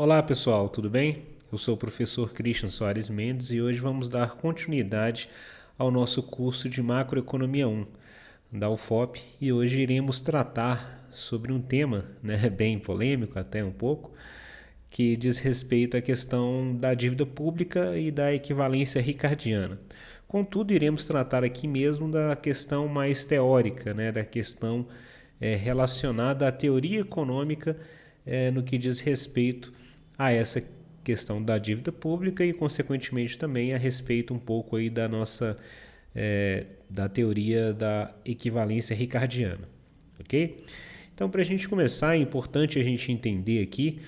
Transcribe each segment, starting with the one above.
Olá pessoal, tudo bem? Eu sou o professor Christian Soares Mendes e hoje vamos dar continuidade ao nosso curso de Macroeconomia 1 da UFOP e hoje iremos tratar sobre um tema bem polêmico até um pouco, que diz respeito à questão da dívida pública e da equivalência ricardiana. Contudo, iremos tratar aqui mesmo da questão mais teórica, da questão relacionada à teoria econômica no que diz respeito a essa questão da dívida pública e, consequentemente, também a respeito um pouco aí da nossa da teoria da equivalência ricardiana, ok? Então, para a gente começar, é importante a gente entender aqui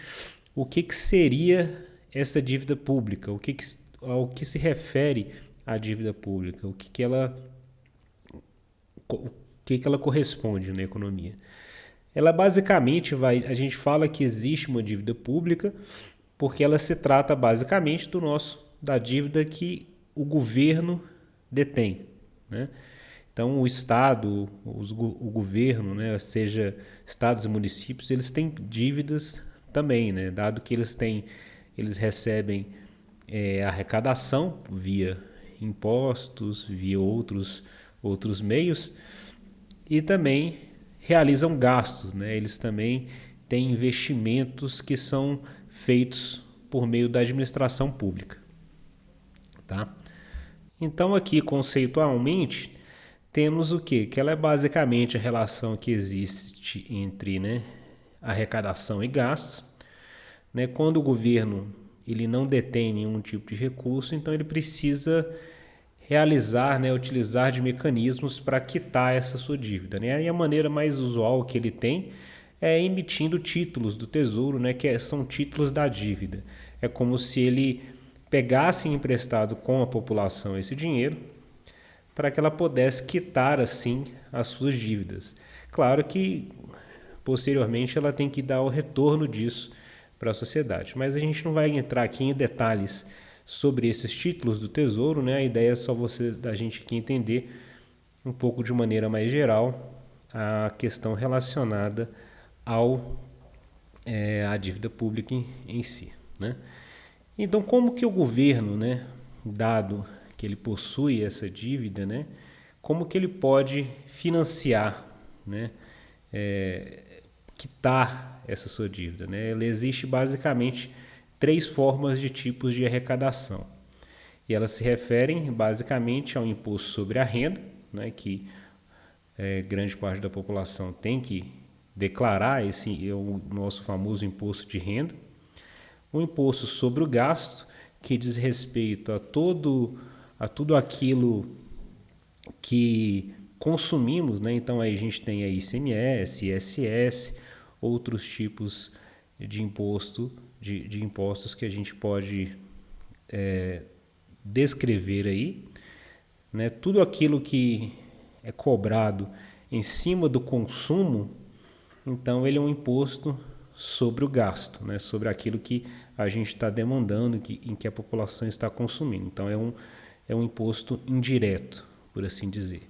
o que seria essa dívida pública, ao que se refere a dívida pública, o que ela corresponde na economia. Ela basicamente a gente fala que existe uma dívida pública porque ela se trata basicamente da dívida que o governo detém, né? Então o Estado, o governo, seja estados e municípios, eles têm dívidas também, dado que eles recebem arrecadação via impostos, via outros meios e também realizam gastos, Eles também têm investimentos que são feitos por meio da administração pública, tá? Então aqui conceitualmente temos o quê? Que ela é basicamente a relação que existe entre arrecadação e gastos. Quando o governo ele não detém nenhum tipo de recurso, então ele precisa utilizar de mecanismos para quitar essa sua dívida. E a maneira mais usual que ele tem é emitindo títulos do Tesouro, que são títulos da dívida. É como se ele pegasse emprestado com a população esse dinheiro para que ela pudesse quitar assim as suas dívidas. Claro que posteriormente ela tem que dar o retorno disso para a sociedade, mas a gente não vai entrar aqui em detalhes sobre esses títulos do Tesouro, A ideia é só da gente aqui entender um pouco de maneira mais geral a questão relacionada à dívida pública em si, Então, como que o governo, dado que ele possui essa dívida, como que ele pode financiar, quitar essa sua dívida, Ela existe basicamente três formas de tipos de arrecadação. E elas se referem basicamente ao imposto sobre a renda, que grande parte da população tem que declarar, esse é o nosso famoso imposto de renda. O imposto sobre o gasto, que diz respeito a tudo aquilo que consumimos, Então aí a gente tem a ICMS, ISS, outros tipos de impostos que a gente pode descrever aí, Tudo aquilo que é cobrado em cima do consumo, então ele é um imposto sobre o gasto, sobre aquilo que a gente está demandando, em que a população está consumindo. Então é um imposto indireto, por assim dizer.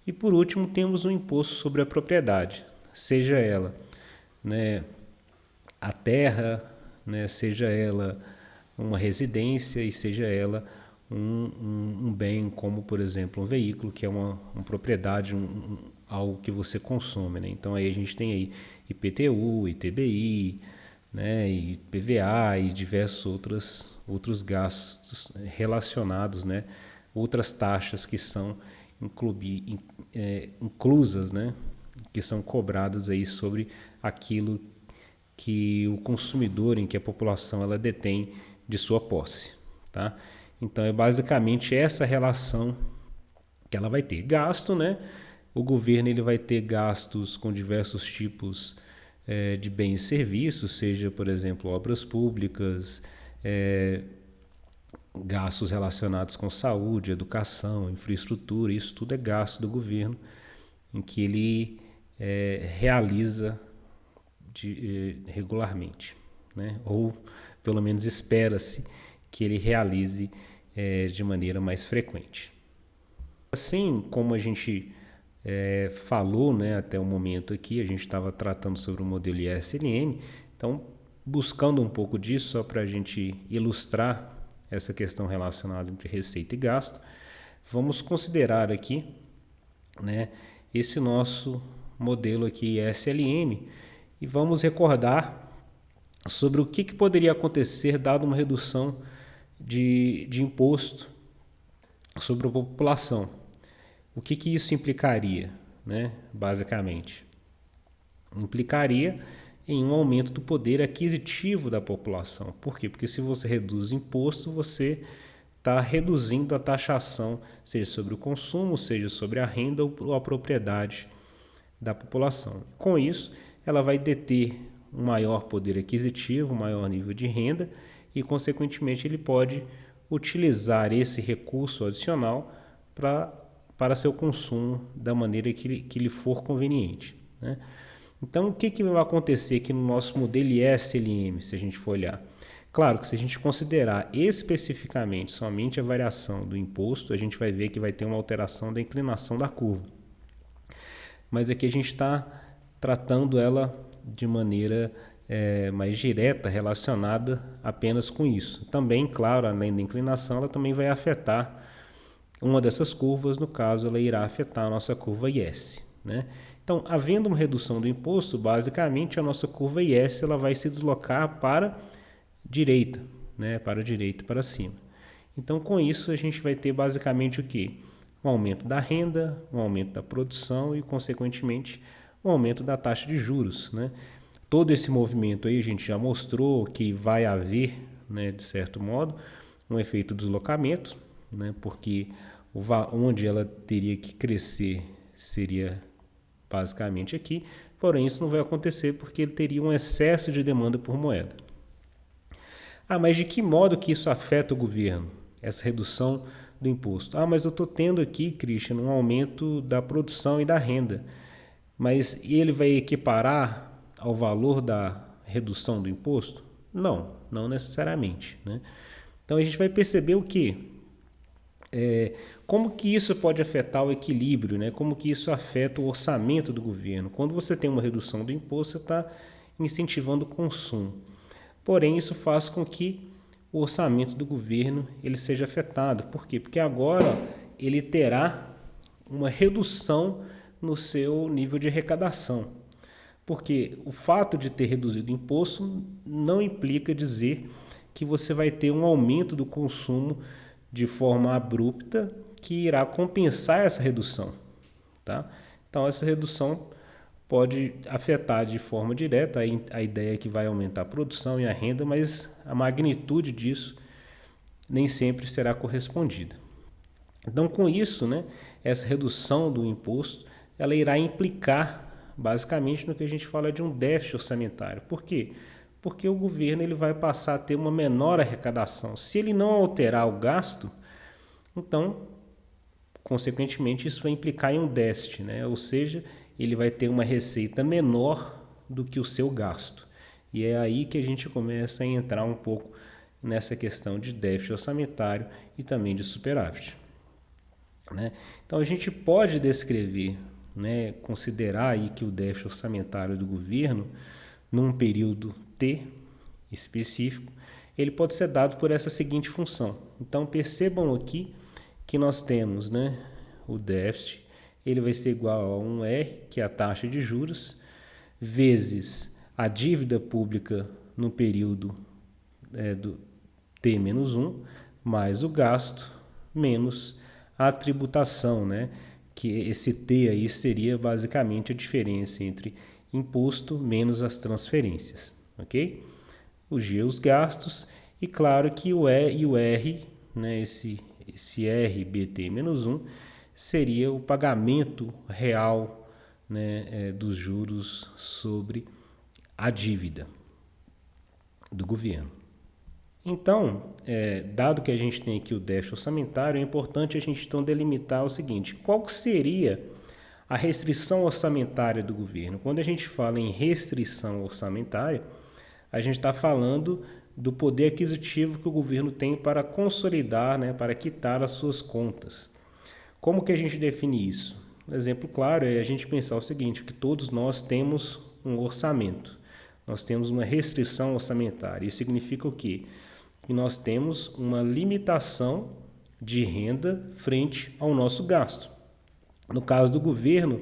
E por último temos o imposto sobre a propriedade, seja ela a terra, seja ela uma residência e seja ela um bem como, por exemplo, um veículo, que é uma propriedade, algo que você consome. Então aí a gente tem aí IPTU, ITBI, e PVA e diversos outros gastos relacionados, outras taxas que são inclusas, que são cobradas aí sobre aquilo que o consumidor, em que a população ela detém de sua posse, tá? Então é basicamente essa relação que ela vai ter. Gasto, O governo ele vai ter gastos com diversos tipos de bens e serviços, seja, por exemplo, obras públicas, gastos relacionados com saúde, educação, infraestrutura, isso tudo é gasto do governo, em que ele realiza regularmente, ou pelo menos espera-se que ele realize de maneira mais frequente. Assim como a gente falou até o momento aqui, a gente estava tratando sobre o modelo ISLM, então buscando um pouco disso, só para a gente ilustrar essa questão relacionada entre receita e gasto, vamos considerar aqui, né, esse nosso modelo aqui SLM e vamos recordar sobre o que poderia acontecer dado uma redução de imposto sobre a população. O que isso implicaria, né, basicamente? Implicaria em um aumento do poder aquisitivo da população. Por quê? Porque se você reduz o imposto, você está reduzindo a taxação, seja sobre o consumo, seja sobre a renda ou a propriedade da população. Com isso, ela vai deter um maior poder aquisitivo, um maior nível de renda e, consequentemente, ele pode utilizar esse recurso adicional para seu consumo da maneira que lhe for conveniente, né? Então, o que vai acontecer aqui no nosso modelo SLM, se a gente for olhar? Claro que se a gente considerar especificamente somente a variação do imposto, a gente vai ver que vai ter uma alteração da inclinação da curva. Mas aqui a gente está tratando ela de maneira mais direta, relacionada apenas com isso. Também, claro, além da inclinação, ela também vai afetar uma dessas curvas, no caso, ela irá afetar a nossa curva IS, né? Então, havendo uma redução do imposto, basicamente a nossa curva IS ela vai se deslocar para direita, né? Para a direita, para cima. Então, com isso, a gente vai ter basicamente o quê? Um aumento da renda, um aumento da produção e, consequentemente, um aumento da taxa de juros, né? Todo esse movimento aí a gente já mostrou que vai haver, né, de certo modo, um efeito deslocamento, né? Porque onde ela teria que crescer seria basicamente aqui, porém isso não vai acontecer porque ele teria um excesso de demanda por moeda. Mas de que modo que isso afeta o governo, essa redução do imposto? Mas eu estou tendo aqui, Christian, um aumento da produção e da renda, mas ele vai equiparar ao valor da redução do imposto? Não necessariamente, né? Então a gente vai perceber o quê? Como que isso pode afetar o equilíbrio, né? Como que isso afeta o orçamento do governo? Quando você tem uma redução do imposto, você está incentivando o consumo. Porém, isso faz com que o orçamento do governo ele seja afetado. Por quê? Porque agora ele terá uma redução no seu nível de arrecadação. Porque o fato de ter reduzido o imposto não implica dizer que você vai ter um aumento do consumo de forma abrupta que irá compensar essa redução, tá? Então essa redução pode afetar de forma direta a ideia que vai aumentar a produção e a renda, mas a magnitude disso nem sempre será correspondida. Então com isso, né, essa redução do imposto ela irá implicar basicamente no que a gente fala de um déficit orçamentário. Por quê? Porque o governo ele vai passar a ter uma menor arrecadação. Se ele não alterar o gasto, então, consequentemente, isso vai implicar em um déficit, né? Ou seja, ele vai ter uma receita menor do que o seu gasto. E é aí que a gente começa a entrar um pouco nessa questão de déficit orçamentário e também de superávit, né? Então, a gente pode descrever, né, considerar aí que o déficit orçamentário do governo, num período T específico, ele pode ser dado por essa seguinte função. Então percebam aqui que nós temos, né, o déficit, ele vai ser igual a 1R, que é a taxa de juros, vezes a dívida pública no período do T-1, mais o gasto, menos a tributação, né, que esse T aí seria basicamente a diferença entre imposto menos as transferências, ok? O G, os gastos, e claro que o E e o R, né, esse RBT-1, seria o pagamento real, né, dos juros sobre a dívida do governo. Então, dado que a gente tem aqui o déficit orçamentário, é importante a gente então delimitar o seguinte: qual seria a restrição orçamentária do governo? Quando a gente fala em restrição orçamentária, a gente está falando do poder aquisitivo que o governo tem para consolidar, né, para quitar as suas contas. Como que a gente define isso? Um exemplo claro é a gente pensar o seguinte, que todos nós temos um orçamento. nós temos uma restrição orçamentária. Isso significa o quê? Que nós temos uma limitação de renda frente ao nosso gasto. No caso do governo,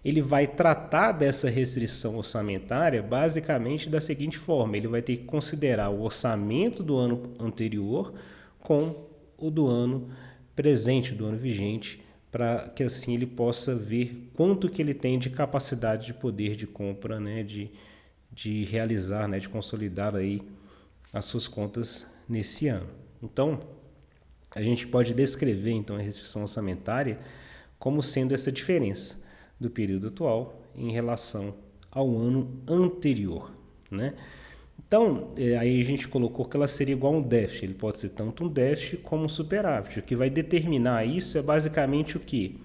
ele vai tratar dessa restrição orçamentária basicamente da seguinte forma: ele vai ter que considerar o orçamento do ano anterior com o do ano presente, do ano vigente, para que assim ele possa ver quanto que ele tem de capacidade de poder de compra, né, de realizar, né, de consolidar aí as suas contas nesse ano. Então, a gente pode descrever então a restrição orçamentária como sendo essa diferença do período atual em relação ao ano anterior, né? Então, aí a gente colocou que ela seria igual a um déficit. Ele pode ser tanto um déficit como um superávit. O que vai determinar isso é basicamente o quê?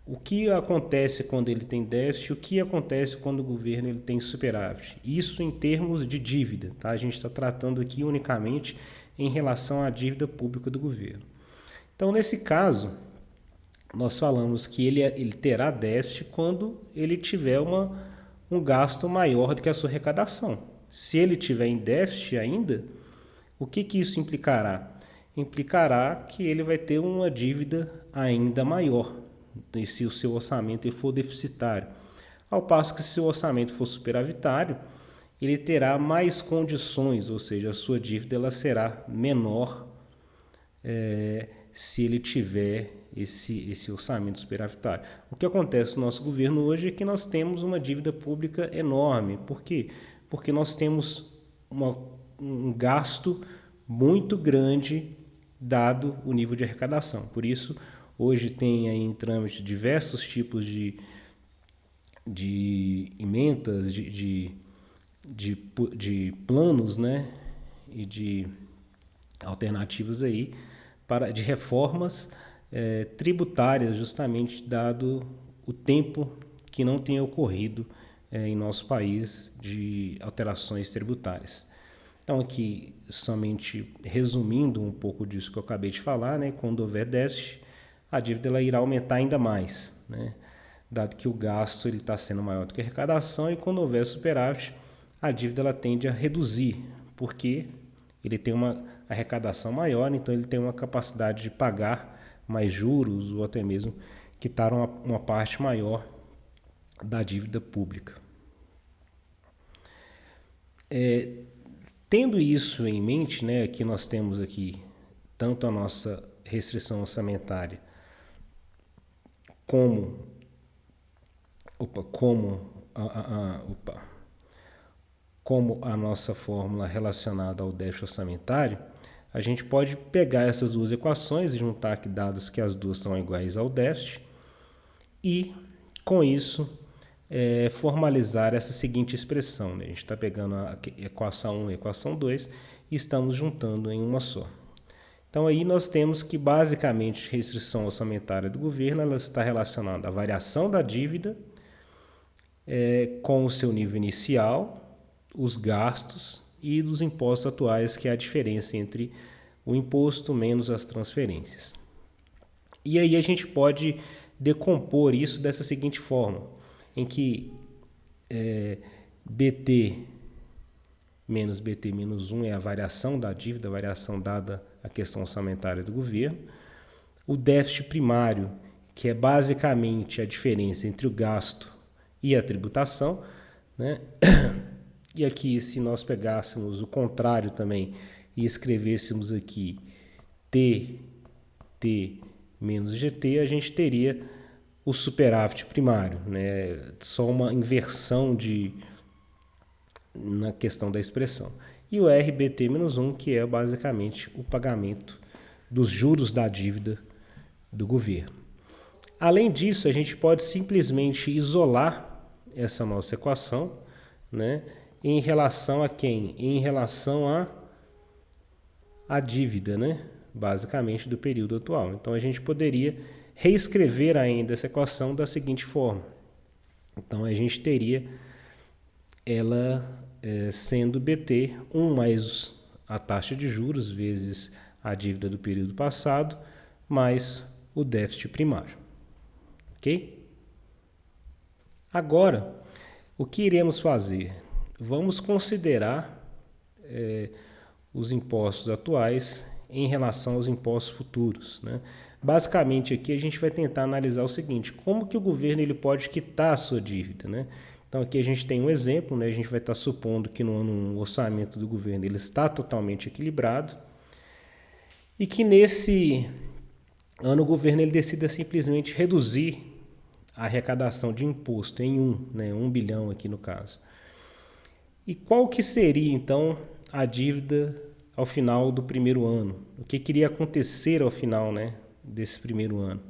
O que acontece quando ele tem déficit, o que acontece quando o governo ele tem superávit. Isso em termos de dívida, tá? A gente está tratando aqui unicamente em relação à dívida pública do governo. Então, nesse caso, nós falamos que ele terá déficit quando ele tiver um gasto maior do que a sua arrecadação. Se ele tiver em déficit ainda, o que isso implicará? Implicará que ele vai ter uma dívida ainda maior, se o seu orçamento for deficitário. Ao passo que se o orçamento for superavitário, ele terá mais condições, ou seja, a sua dívida ela será menor se ele tiver esse orçamento superavitário. O que acontece no nosso governo hoje é que nós temos uma dívida pública enorme. Por quê? Porque nós temos um gasto muito grande dado o nível de arrecadação. Por isso, hoje tem aí em trâmite diversos tipos de emendas, de planos, né, e de alternativas aí de reformas tributárias, justamente dado o tempo que não tem ocorrido em nosso país de alterações tributárias. Então aqui, somente resumindo um pouco disso que eu acabei de falar, né, quando houver déficit, a dívida ela irá aumentar ainda mais, né, dado que o gasto está sendo maior do que a arrecadação, e quando houver superávit, a dívida ela tende a reduzir, porque ele tem uma arrecadação maior, então ele tem uma capacidade de pagar mais juros ou até mesmo quitar uma parte maior da dívida pública. Tendo isso em mente, né, que nós temos aqui tanto a nossa restrição orçamentária como a nossa fórmula relacionada ao déficit orçamentário, a gente pode pegar essas duas equações e juntar que dados que as duas são iguais ao déficit e, com isso, formalizar essa seguinte expressão, né? A gente está pegando a equação 1 e a equação 2 e estamos juntando em uma só. Então aí nós temos que basicamente a restrição orçamentária do governo ela está relacionada à variação da dívida com o seu nível inicial, os gastos e dos impostos atuais, que é a diferença entre o imposto menos as transferências. E aí a gente pode decompor isso dessa seguinte forma, em que BT menos BT menos 1 é a variação da dívida, a variação dada à questão orçamentária do governo. O déficit primário, que é basicamente a diferença entre o gasto e a tributação, né? E aqui, se nós pegássemos o contrário também e escrevêssemos aqui TT menos GT, a gente teria o superávit primário, né? Só uma inversão na questão da expressão. E o RBT-1, que é basicamente o pagamento dos juros da dívida do governo. Além disso, a gente pode simplesmente isolar essa nossa equação, né? Em relação a quem? Em relação à dívida, né? Basicamente do período atual. Então a gente poderia reescrever ainda essa equação da seguinte forma. Então a gente teria ela sendo BT 1 mais a taxa de juros vezes a dívida do período passado mais o déficit primário. Ok? Agora, o que iremos fazer? vamos considerar os impostos atuais em relação aos impostos futuros, né? Basicamente aqui a gente vai tentar analisar o seguinte: como que o governo ele pode quitar a sua dívida, né? Então aqui a gente tem um exemplo, né? A gente vai estar supondo que no ano 1 o orçamento do governo ele está totalmente equilibrado e que nesse ano o governo ele decida simplesmente reduzir a arrecadação de imposto em 1 bilhão aqui no caso. E qual que seria então a dívida ao final do primeiro ano? O que iria acontecer ao final, né, desse primeiro ano?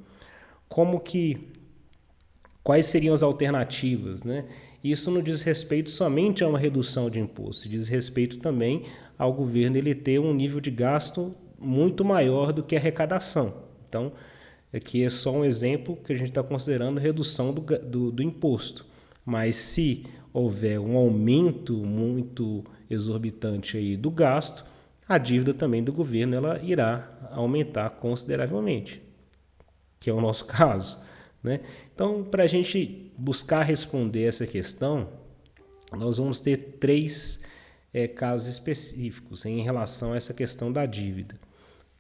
Quais seriam as alternativas, né? Isso não diz respeito somente a uma redução de imposto, diz respeito também ao governo ele ter um nível de gasto muito maior do que a arrecadação. Então, aqui é só um exemplo que a gente está considerando redução do imposto. Mas se houver um aumento muito exorbitante aí do gasto, a dívida também do governo ela irá aumentar consideravelmente, que é o nosso caso, né? Então, para a gente buscar responder essa questão, nós vamos ter 3 casos específicos em relação a essa questão da dívida,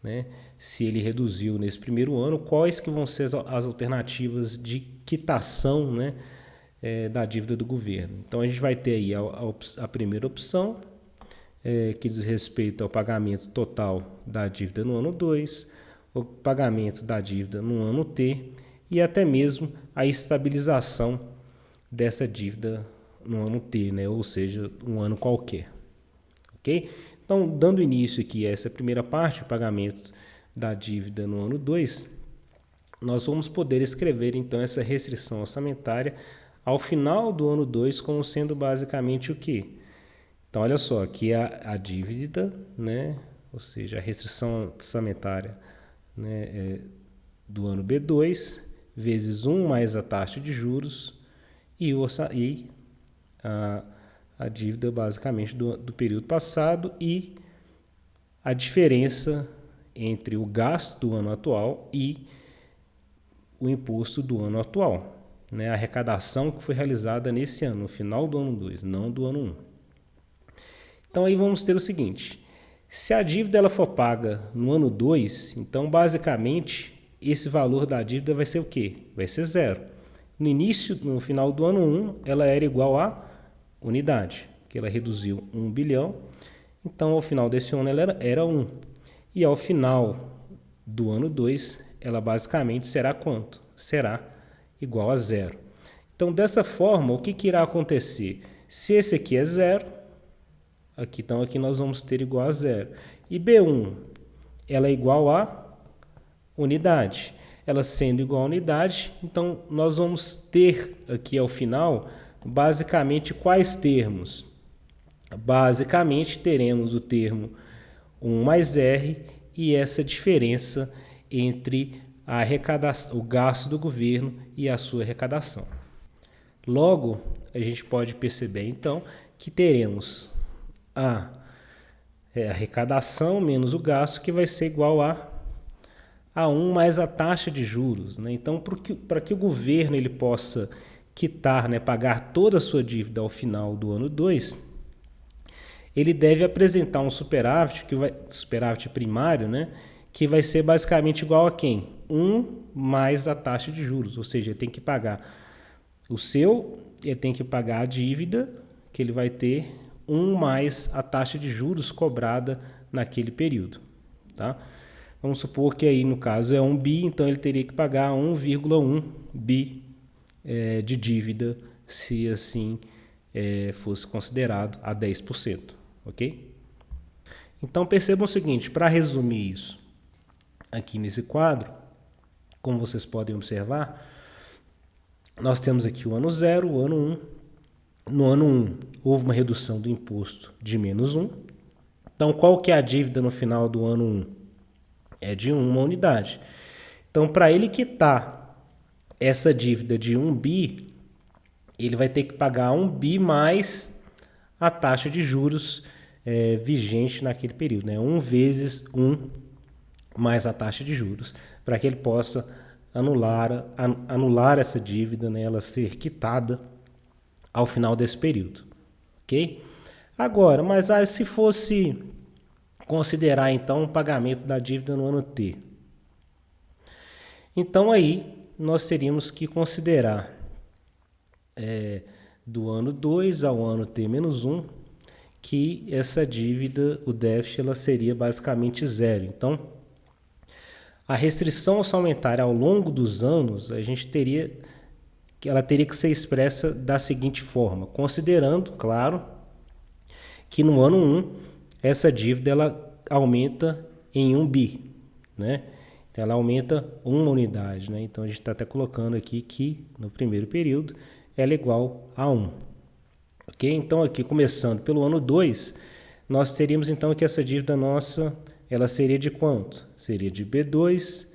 né? Se ele reduziu nesse primeiro ano, quais que vão ser as alternativas de quitação, né, da dívida do governo. Então a gente vai ter aí a primeira opção, que diz respeito ao pagamento total da dívida no ano 2, o pagamento da dívida no ano T e até mesmo a estabilização dessa dívida no ano T, né, ou seja, um ano qualquer. Ok? Então, dando início aqui a essa primeira parte, o pagamento da dívida no ano 2, nós vamos poder escrever então essa restrição orçamentária ao final do ano 2 como sendo basicamente o quê? Então, olha só, aqui a dívida, né, ou seja, a restrição orçamentária, né, do ano B2, vezes 1 mais a taxa de juros e a dívida basicamente do período passado e a diferença entre o gasto do ano atual e o imposto do ano atual, né? A arrecadação que foi realizada nesse ano, no final do ano 2, não do ano 1. Então aí vamos ter o seguinte: se a dívida ela for paga no ano 2, então basicamente esse valor da dívida vai ser o quê? Vai ser 0. No final do ano 1, ela era igual a unidade, que ela reduziu 1 bilhão, então ao final desse ano ela era 1. E ao final do ano 2, ela basicamente será quanto? Será igual a 0. Então dessa forma, o que irá acontecer? Se esse aqui é 0, aqui nós vamos ter igual a 0. E B1, ela é igual a unidade. Ela sendo igual a unidade, então nós vamos ter aqui ao final basicamente quais termos? Basicamente teremos o termo 1 mais R e essa diferença entre a arrecadação, o gasto do governo e a sua arrecadação. Logo, a gente pode perceber então que teremos a arrecadação menos o gasto, que vai ser igual a 1 mais a taxa de juros, né? Então, para que o governo ele possa quitar, né, pagar toda a sua dívida ao final do ano 2, ele deve apresentar um superávit primário, né, que vai ser basicamente igual a quem? 1 mais a taxa de juros, ou seja, ele tem que pagar ele tem que pagar a dívida que ele vai ter 1 mais a taxa de juros cobrada naquele período, tá? Vamos supor que aí no caso é 1 bi, então ele teria que pagar 1,1 bi de dívida, se assim fosse considerado a 10%, ok? Então percebam o seguinte, para resumir isso aqui nesse quadro, como vocês podem observar, nós temos aqui o ano 0, o ano 1. No ano 1 houve uma redução do imposto de menos 1. Então qual que é a dívida no final do ano 1? É de 1 unidade. Então para ele quitar essa dívida de 1 bi, ele vai ter que pagar 1 bi mais a taxa de juros vigente naquele período, né? 1 vezes 1 mais a taxa de juros, para que ele possa anular essa dívida, né? Ela ser quitada ao final desse período, ok? Agora, mas se fosse considerar então o pagamento da dívida no ano T, então aí nós teríamos que considerar do ano 2 ao ano T-1, que essa dívida, o déficit, ela seria basicamente zero. Então, a restrição orçamentária ao longo dos anos, ela teria que ser expressa da seguinte forma, considerando, claro, que no ano 1, essa dívida ela aumenta em 1 bi, né? Então, ela aumenta uma unidade, né? Então, a gente está até colocando aqui que no primeiro período ela é igual a 1. Ok? Então, aqui começando pelo ano 2, nós teríamos então que essa dívida nossa, ela seria de quanto? Seria de B2,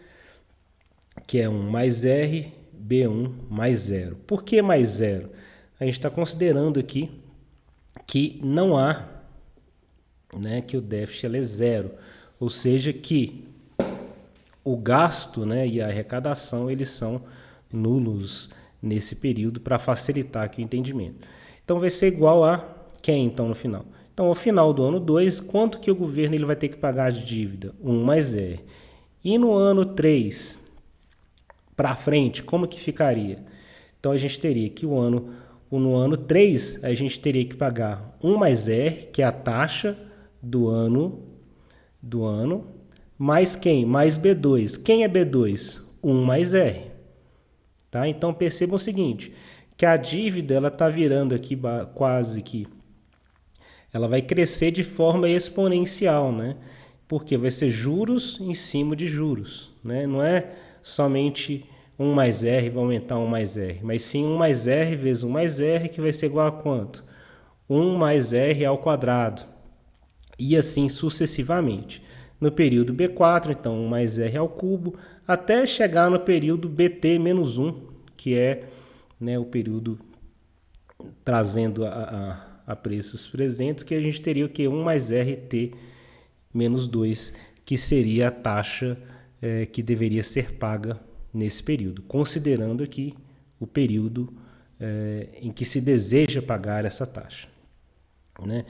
que é 1 mais R, B1 mais 0. Por que mais 0? A gente está considerando aqui que não há, né, que o déficit é zero, ou seja, que o gasto, né, e a arrecadação eles são nulos nesse período para facilitar aqui o entendimento. Então vai ser igual a quem então no final? Então ao final do ano 2, quanto que o governo ele vai ter que pagar de dívida? 1 mais R. E no ano 3 para frente, como que ficaria? Então a gente teria que no ano 3 a gente teria que pagar 1 mais R, que é a taxa do ano, mais quem? Mais B2. Quem é B2? 1 mais R. Tá? Então percebam o seguinte, que a dívida ela está virando aqui quase que, ela vai crescer de forma exponencial, né? Porque vai ser juros em cima de juros, né? Não é somente 1 mais R vai aumentar 1 mais R, mas sim 1 mais R vezes 1 mais R, que vai ser igual a quanto? 1 mais R ao quadrado. E assim sucessivamente. No período B4, então 1 mais R ao cubo, até chegar no período BT menos 1, que é, né, o período trazendo a preços presentes, que a gente teria o que? 1 mais RT menos 2, que seria a taxa que deveria ser paga nesse período, considerando aqui o período em que se deseja pagar essa taxa, né?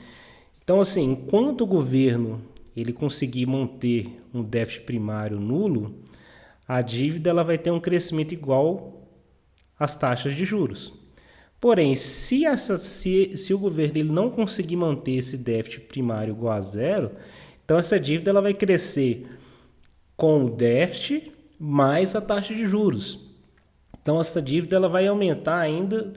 Então, assim, enquanto o governo ele conseguir manter um déficit primário nulo, a dívida ela vai ter um crescimento igual às taxas de juros. Porém, se o governo ele não conseguir manter esse déficit primário igual a zero, então essa dívida ela vai crescer com o déficit mais a taxa de juros. Então essa dívida ela vai aumentar ainda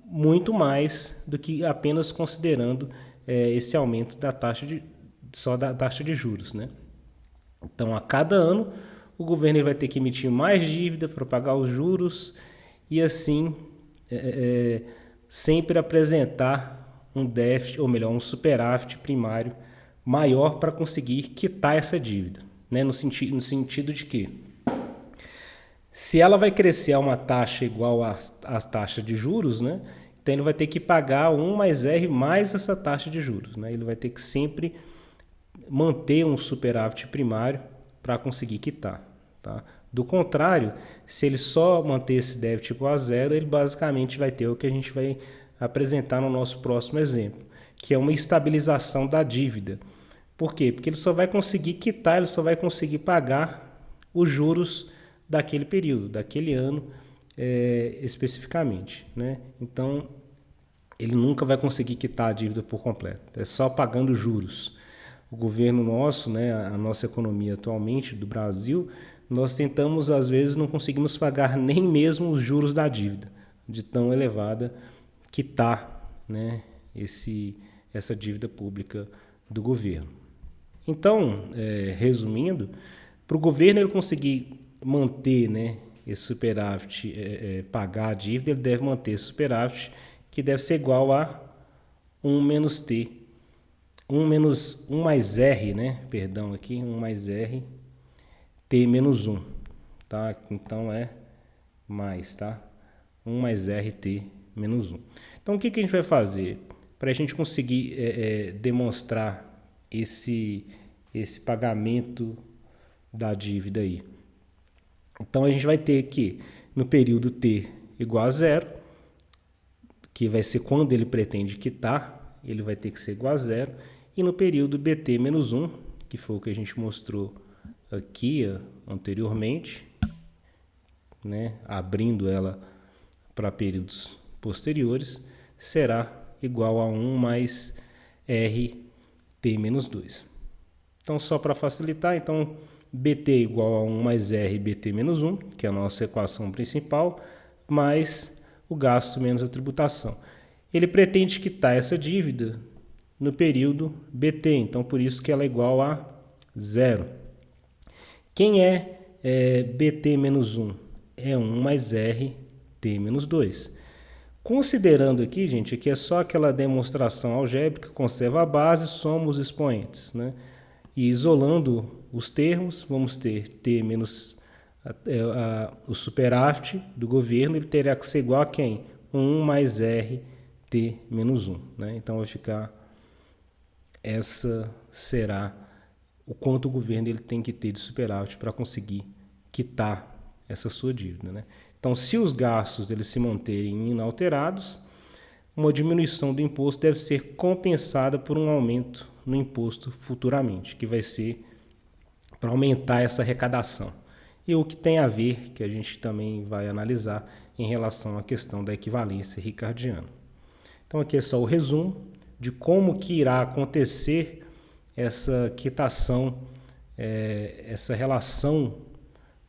muito mais do que apenas considerando esse aumento da taxa da taxa de juros, né? Então a cada ano o governo vai ter que emitir mais dívida para pagar os juros e assim sempre apresentar um déficit, ou melhor, um superávit primário maior para conseguir quitar essa dívida, né? No sentido de que se ela vai crescer a uma taxa igual às taxas de juros, né? Então ele vai ter que pagar 1 mais R mais essa taxa de juros, né? Ele vai ter que sempre manter um superávit primário para conseguir quitar, tá? Do contrário, se ele só manter esse déficit igual a zero, ele basicamente vai ter o que a gente vai apresentar no nosso próximo exemplo, que é uma estabilização da dívida. Por quê? Porque ele só vai conseguir quitar, ele só vai conseguir pagar os juros daquele período, daquele ano especificamente, né? Então, ele nunca vai conseguir quitar a dívida por completo, é só pagando juros. O governo nosso, né, a nossa economia atualmente do Brasil, nós tentamos, às vezes, não conseguimos pagar nem mesmo os juros da dívida, de tão elevada que está, né, essa dívida pública do governo. Então, resumindo, para o governo ele conseguir manter, né, esse superávit, pagar a dívida, ele deve manter esse superávit, que deve ser igual a 1 menos T. 1 mais R, né? Perdão, aqui, 1 mais R, T menos 1, tá? Então é mais, tá? 1 mais R, T menos 1. Então o que a gente vai fazer? Para a gente conseguir demonstrar esse pagamento da dívida aí. Então a gente vai ter que, no período T igual a zero, que vai ser quando ele pretende quitar ele vai ter que ser igual a zero. E no período BT menos 1, que foi o que a gente mostrou aqui anteriormente, né, abrindo ela para períodos posteriores, será igual a 1 mais RT menos 2. Então, só para facilitar, então, BT igual a 1 mais R BT menos 1, que é a nossa equação principal, mais o gasto menos a tributação. Ele pretende quitar essa dívida no período BT, então por isso que ela é igual a zero. Quem é BT menos 1? É 1 mais RT menos 2. Considerando aqui, gente, aqui é só aquela demonstração algébrica, conserva a base, soma os expoentes, né? E isolando os termos, vamos ter T menos o superávit do governo, ele terá que ser igual a quem? 1 mais RT menos 1. Né? Então vai ficar, essa será o quanto o governo ele tem que ter de superávit para conseguir quitar essa sua dívida. Né? Então, se os gastos eles se manterem inalterados, uma diminuição do imposto deve ser compensada por um aumento no imposto futuramente, que vai ser para aumentar essa arrecadação. E o que tem a ver, que a gente também vai analisar em relação à questão da equivalência ricardiana. Então aqui é só o resumo de como que irá acontecer essa quitação, essa relação,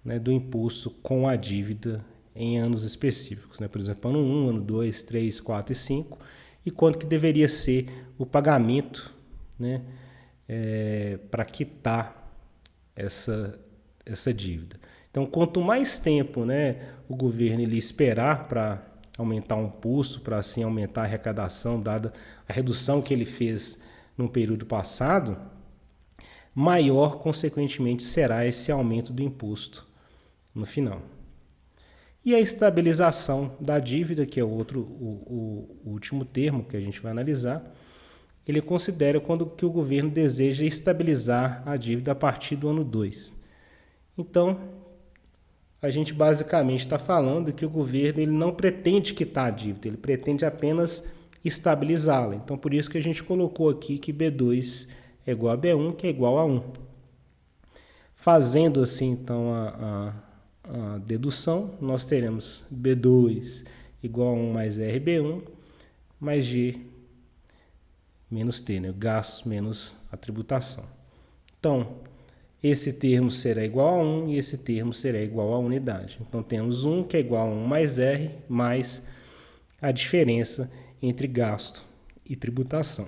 né, do imposto com a dívida em anos específicos. Né? Por exemplo, ano 1, ano 2, 3, 4 e 5. E quanto que deveria ser o pagamento, né, para quitar essa dívida. Então, quanto mais tempo, né, o governo ele esperar para aumentar o imposto, para assim aumentar a arrecadação, dada a redução que ele fez no período passado, maior, consequentemente, será esse aumento do imposto no final. E a estabilização da dívida, que é o último termo que a gente vai analisar, ele considera quando que o governo deseja estabilizar a dívida a partir do ano 2. Então, a gente basicamente está falando que o governo ele não pretende quitar a dívida, ele pretende apenas estabilizá-la. Então, por isso que a gente colocou aqui que B2 é igual a B1, que é igual a 1. Fazendo assim, então, a dedução, nós teremos B2 igual a 1 mais RB1 mais G menos T, né? Gastos menos a tributação. Então, esse termo será igual a 1 e esse termo será igual a unidade. Então, temos 1 que é igual a 1 mais R mais a diferença entre gasto e tributação.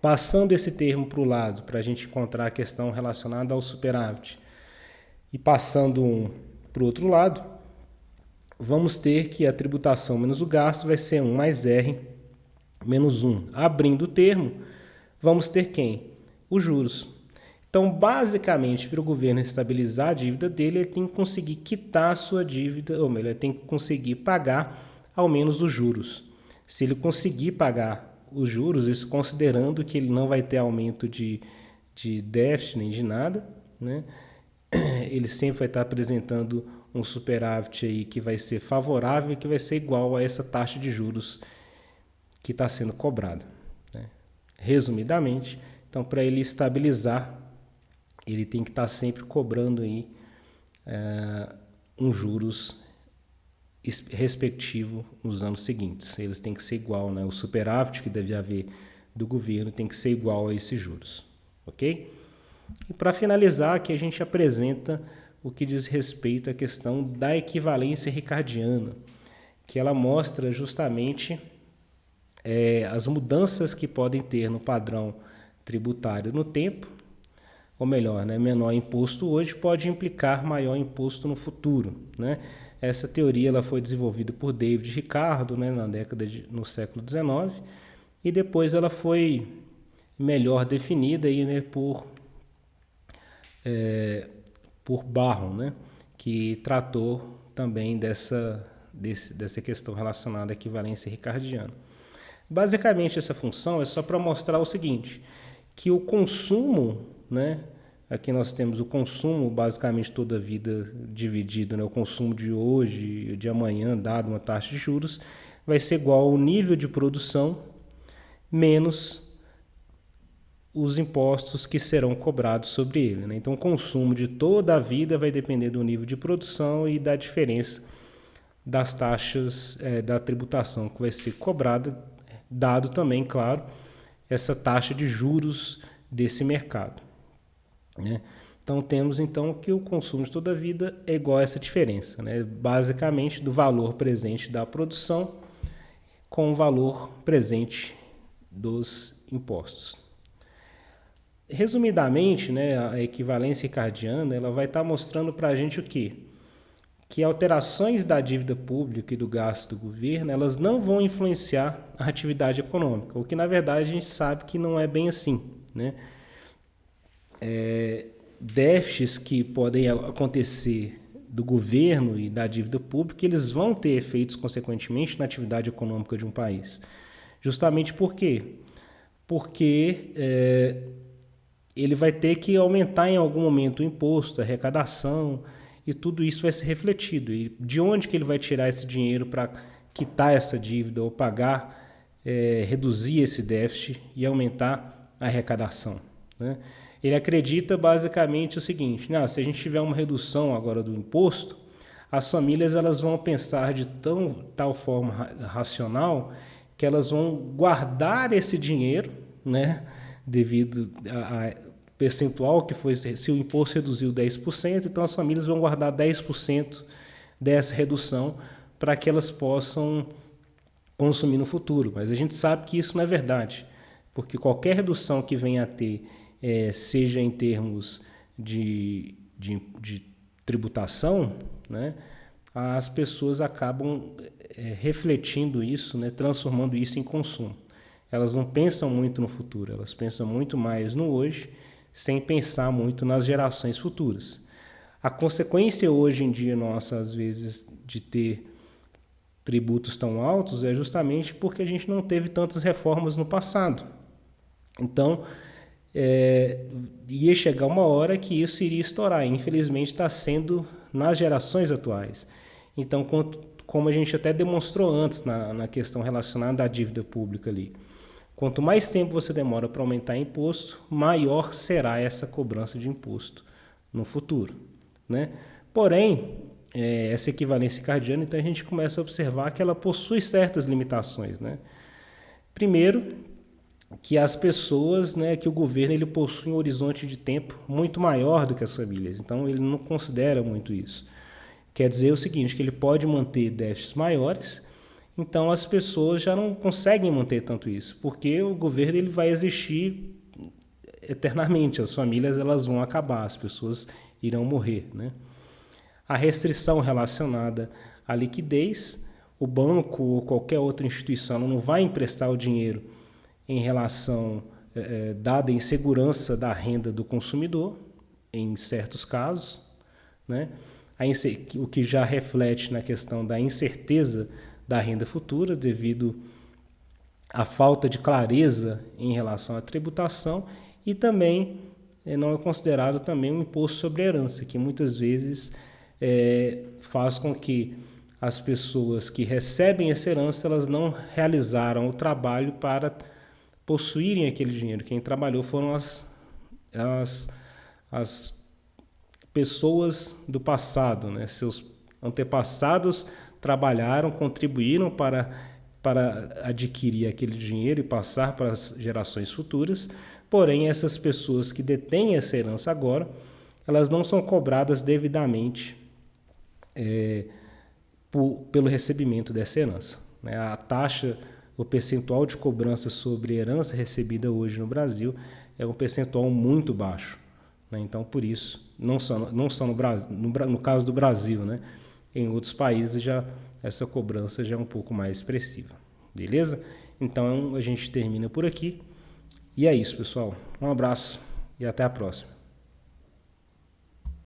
Passando esse termo para o lado, para a gente encontrar a questão relacionada ao superávit, e passando 1 para o outro lado, vamos ter que a tributação menos o gasto vai ser 1 mais R menos 1. Abrindo o termo, vamos ter quem? Os juros. Então, basicamente, para o governo estabilizar a dívida dele, ele tem que conseguir quitar a sua dívida, ou melhor, ele tem que conseguir pagar ao menos os juros. Se ele conseguir pagar os juros, isso considerando que ele não vai ter aumento de déficit nem de nada, né? Ele sempre vai estar apresentando um superávit aí que vai ser favorável e que vai ser igual a essa taxa de juros que está sendo cobrada. Né? Resumidamente, então, para ele estabilizar, ele tem que estar sempre cobrando aí um juros respectivo nos anos seguintes. Eles têm que ser igual, né? O superávit que deve haver do governo tem que ser igual a esses juros, ok? E para finalizar, aqui a gente apresenta o que diz respeito à questão da equivalência ricardiana, que ela mostra justamente as mudanças que podem ter no padrão tributário no tempo, ou melhor, né, menor imposto hoje pode implicar maior imposto no futuro. Né? Essa teoria ela foi desenvolvida por David Ricardo, né, no século XIX, e depois ela foi melhor definida aí, né, por Barron, né, que tratou também dessa questão relacionada à equivalência ricardiana. Basicamente, essa função é só para mostrar o seguinte, que o consumo, né, aqui nós temos o consumo basicamente toda a vida dividido, né, o consumo de hoje, de amanhã, dado uma taxa de juros, vai ser igual ao nível de produção menos os impostos que serão cobrados sobre ele, né? Então, o consumo de toda a vida vai depender do nível de produção e da diferença das taxas da tributação que vai ser cobrada, dado também, claro, essa taxa de juros desse mercado, né? Então, temos então que o consumo de toda a vida é igual a essa diferença, né? Basicamente do valor presente da produção com o valor presente dos impostos. Resumidamente, né, a equivalência ricardiana ela vai estar mostrando para a gente o quê? Que alterações da dívida pública e do gasto do governo elas não vão influenciar a atividade econômica, o que na verdade a gente sabe que não é bem assim, né? Déficits que podem acontecer do governo e da dívida pública, eles vão ter efeitos consequentemente na atividade econômica de um país. Justamente por quê? Porque ele vai ter que aumentar em algum momento o imposto, a arrecadação, e tudo isso vai ser refletido. E de onde que ele vai tirar esse dinheiro para quitar essa dívida ou pagar, reduzir esse déficit e aumentar a arrecadação, né? Ele acredita basicamente o seguinte: se a gente tiver uma redução agora do imposto, as famílias elas vão pensar de tal forma racional que elas vão guardar esse dinheiro, né, devido a percentual que foi, se o imposto reduziu 10%, então as famílias vão guardar 10% dessa redução para que elas possam consumir no futuro. Mas a gente sabe que isso não é verdade, porque qualquer redução que venha a ter, seja em termos de tributação, né, as pessoas acabam refletindo isso, né, transformando isso em consumo. Elas não pensam muito no futuro, elas pensam muito mais no hoje, sem pensar muito nas gerações futuras. A consequência hoje em dia nossa, às vezes, de ter tributos tão altos é justamente porque a gente não teve tantas reformas no passado. Então, ia chegar uma hora que isso iria estourar. Infelizmente, está sendo nas gerações atuais. Então, como a gente até demonstrou antes na questão relacionada à dívida pública ali, quanto mais tempo você demora para aumentar imposto, maior será essa cobrança de imposto no futuro, né? Porém, essa equivalência ricardiana, então a gente começa a observar que ela possui certas limitações, né? Primeiro, que as pessoas, né, que o governo ele possui um horizonte de tempo muito maior do que as famílias, então ele não considera muito isso. Quer dizer o seguinte, que ele pode manter déficits maiores, então as pessoas já não conseguem manter tanto isso, porque o governo ele vai existir eternamente, as famílias elas vão acabar, as pessoas irão morrer, né? A restrição relacionada à liquidez, o banco ou qualquer outra instituição não vai emprestar o dinheiro em relação, dada a insegurança da renda do consumidor, em certos casos, né? O que já reflete na questão da incerteza da renda futura, devido à falta de clareza em relação à tributação, e também não é considerado também um imposto sobre a herança, que muitas vezes faz com que as pessoas que recebem essa herança elas não realizaram o trabalho para possuírem aquele dinheiro. Quem trabalhou foram as pessoas do passado, né? Seus antepassados trabalharam, contribuíram para adquirir aquele dinheiro e passar para as gerações futuras. Porém, essas pessoas que detêm essa herança agora, elas não são cobradas devidamente pelo recebimento dessa herança, né? A taxa, o percentual de cobrança sobre herança recebida hoje no Brasil é um percentual muito baixo, né? Então, por isso, não só no Brasil, no caso do Brasil, né? Em outros países já essa cobrança já é um pouco mais expressiva. Beleza? Então a gente termina por aqui. E é isso, pessoal. Um abraço e até a próxima.